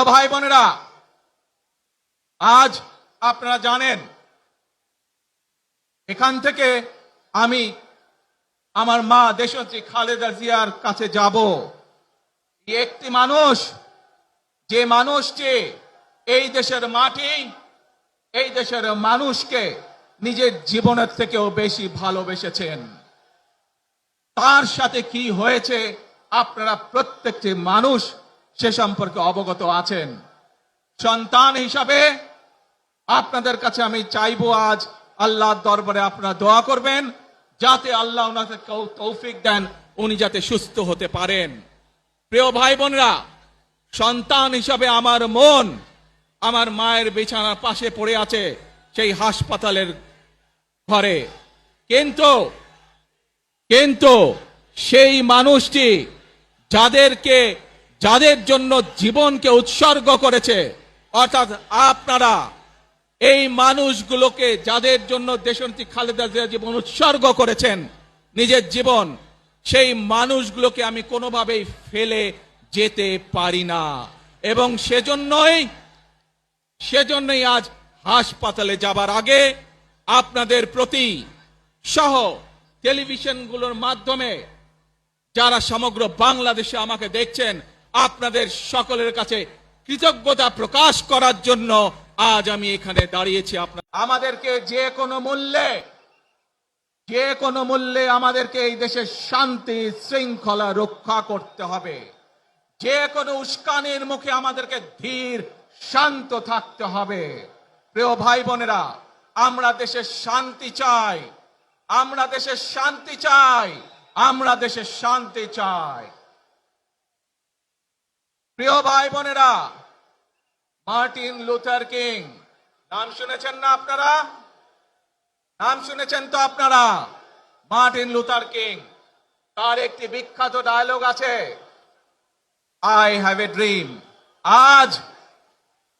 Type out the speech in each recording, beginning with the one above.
ভাই বোনেরা, আজ আপনারা জানেন এখান থেকে আমি আমার মা দেশনেত্রী খালেদা জিয়ার কাছে যাব। একটি মানুষ, যে মানুষটি এই দেশের মাটি, এই দেশের মানুষকে নিজের জীবনের থেকেও বেশি ভালোবেসেছেন। তার সাথে কি হয়েছে আপনারা প্রত্যেকটি মানুষ সে সম্পর্কে অবগত আছেন। সন্তান হিসাবে আপনাদের কাছে আমি চাইবো, আজ আল্লাহর দরবারে আপনারা দোয়া করবেন যাতে আল্লাহ ওনাকে তৌফিক দেন, উনি যাতে সুস্থ হতে পারেন। প্রিয় ভাই বোনেরা, সন্তান হিসাবে আমার মন আমার মায়ের বিছানার পাশে পড়ে আছে সেই হাসপাতালের ঘরে, কিন্তু সেই মানুষটি যাদের জন্য জীবনকে উৎসর্গ করেছে, অর্থাৎ আপনারা এই মানুষগুলোকে, যাদের জন্য দেশনেত্রী খালেদা জিয়া জীবন উৎসর্গ করেছেন নিজের জীবন, সেই মানুষগুলোকে আমি কোনোভাবেই ফেলে যেতে পারি না। এবং সেজন্যই আজ হাসপাতালে যাবার আগে আপনাদের প্রতি সহ টেলিভিশনগুলোর মাধ্যমে যারা সমগ্র বাংলাদেশে আমাকে দেখছেন, আপনাদের সকলের কাছে কৃতজ্ঞতা প্রকাশ করার জন্য আজ আমি এখানে দাঁড়িয়েছি। আমাদেরকে যে কোনো মূল্যে আমাদেরকে এই দেশের শান্তি শৃঙ্খলা রক্ষা করতে হবে। যে কোনো উস্কানির মুখে আমাদেরকে ধীর শান্ত থাকতে হবে। প্রিয় ভাই বোনেরা, আমরা দেশের শান্তি চাই, আমরা দেশের শান্তি চাই, আমরা দেশের শান্তি চাই। প্রিয় ভাই বোনেরা, মার্টিন লুথার কিং নাম শুনেছেন না আপনারা? নাম শুনেছেন তো আপনারা? মার্টিন লুথার কিং, তার একটি বিখ্যাত ডায়লগ আছে, আই হ্যাভ এ ড্রিম। আজ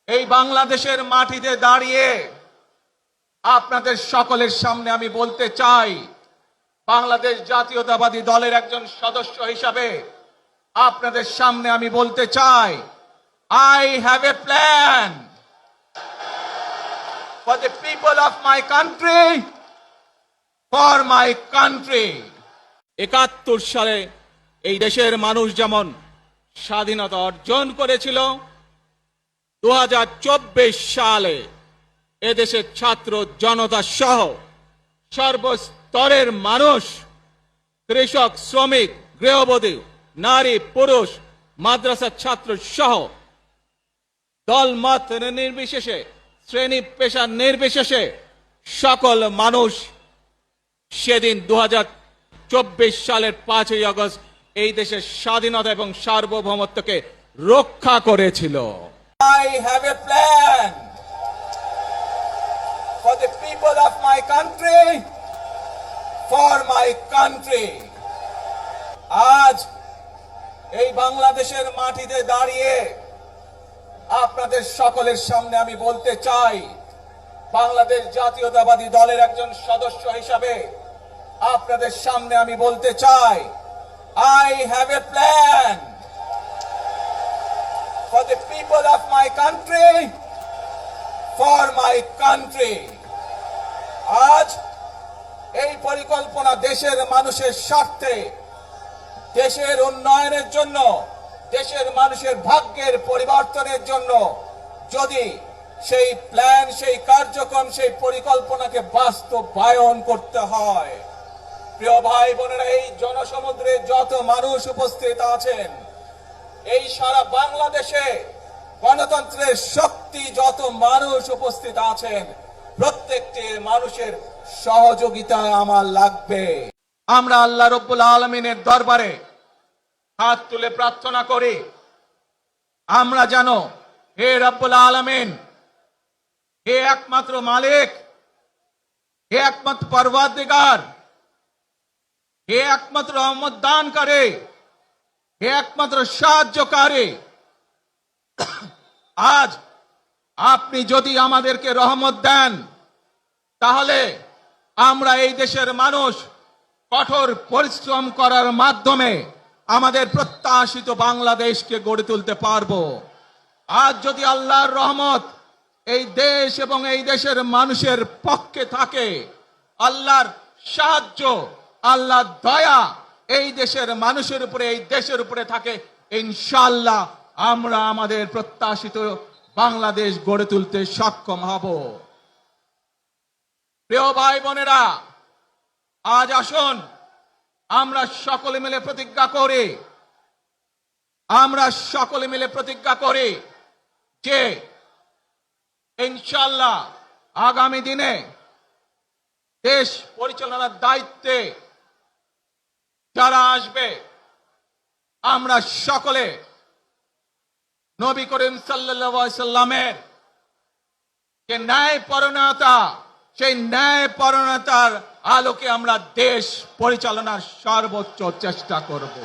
এই বাংলাদেশের মাটিতে দাঁড়িয়ে আপনাদের সকলের সামনে আমি বলতে চাই, বাংলাদেশ জাতীয়তাবাদী দলের একজন সদস্য হিসাবে আপনাদের সামনে আমি বলতে চাই, I have a plan for the people of my country, for my country. 71 সালে এই দেশের মানুষ যেমন স্বাধীনতা অর্জন করেছিল, 2024 সালে এদেশের ছাত্র জনতা সহ সর্বস্তরের মানুষ, কৃষক, শ্রমিক, গৃহবধূ, নারী, পুরুষ, মাদ্রাসার ছাত্র সহ দলমত নির্বিশেষে, শ্রেণী পেশা নির্বিশেষে সকল মানুষ সেদিন 2024 সালের 5ই আগস্ট এই দেশের স্বাধীনতা এবং সার্বভৌমত্বকে রক্ষা করেছিল। I have a plan for the people of my country, for my country. আজ এই বাংলাদেশের মাটিতে দাঁড়িয়ে আপনাদের সকলের সামনে আমি বলতে চাই, বাংলাদেশ জাতীয়তাবাদী দলের একজন সদস্য হিসাবে আপনাদের সামনে আমি বলতে চাই, I have a plan for the people of my country, for my country. আজ এই পরিকল্পনা দেশের মানুষের স্বার্থে, দেশের উন্নয়নের জন্য, দেশের মানুষের ভাগ্যের পরিবর্তনের জন্য, যদি সেই প্ল্যান, সেই কার্যক্রম, সেই পরিকল্পনাকে বাস্তবায়ন করতে হয়, প্রিয় ভাই বোনেরা, এই জনসমুদ্রে যত মানুষ উপস্থিত আছেন, এই সারা বাংলাদেশে গণতন্ত্রের শক্তি যত মানুষ উপস্থিত আছেন, প্রত্যেকটি মানুষের সহযোগিতা আমার লাগবে। আমরা আল্লাহ রব্বুল আলামিনের দরবারে হাত তুলে প্রার্থনা করি, আমরা জানো, হে রব্বুল আলামিন, হে একমাত্র মালিক, হে একমাত্র পরওয়ারদিগার, হে একমাত্র রহমত দানকারী, হে একমাত্র সাহায্যকারী, আজ আপনি যদি আমাদেরকে রহমত দেন, তাহলে আমরা এই দেশের মানুষ কঠোর পরিশ্রম করার মাধ্যমে আমাদের প্রত্যাশিত বাংলাদেশকে গড়ে তুলতে পারবো। আজ যদি আল্লাহর রহমত এই দেশ এবং এই দেশের মানুষের পক্ষে থাকে, আল্লাহর সাহায্য, আল্লাহর দয়া এই দেশের মানুষের উপরে, এই দেশের উপরে থাকে, ইনশাআল্লাহ আমরা আমাদের প্রত্যাশিত বাংলাদেশ গড়ে তুলতে সক্ষম হব। প্রিয় ভাই বোনেরা, আজ আসুন আমরা সকলে মিলে প্রতিজ্ঞা করি যে ইনশাআল্লাহ আগামী দিনে দেশ পরিচালনার দায়িত্বে যারা আসবে, আমরা সকলে নবী করিম সাল্লাল্লাহু আলাইহি সাল্লামের যে ন্যায়পরায়ণতা, সেই ন্যায়পরায়ণতার আলোকে আমরা দেশ পরিচালনার সর্বোচ্চ চেষ্টা করব।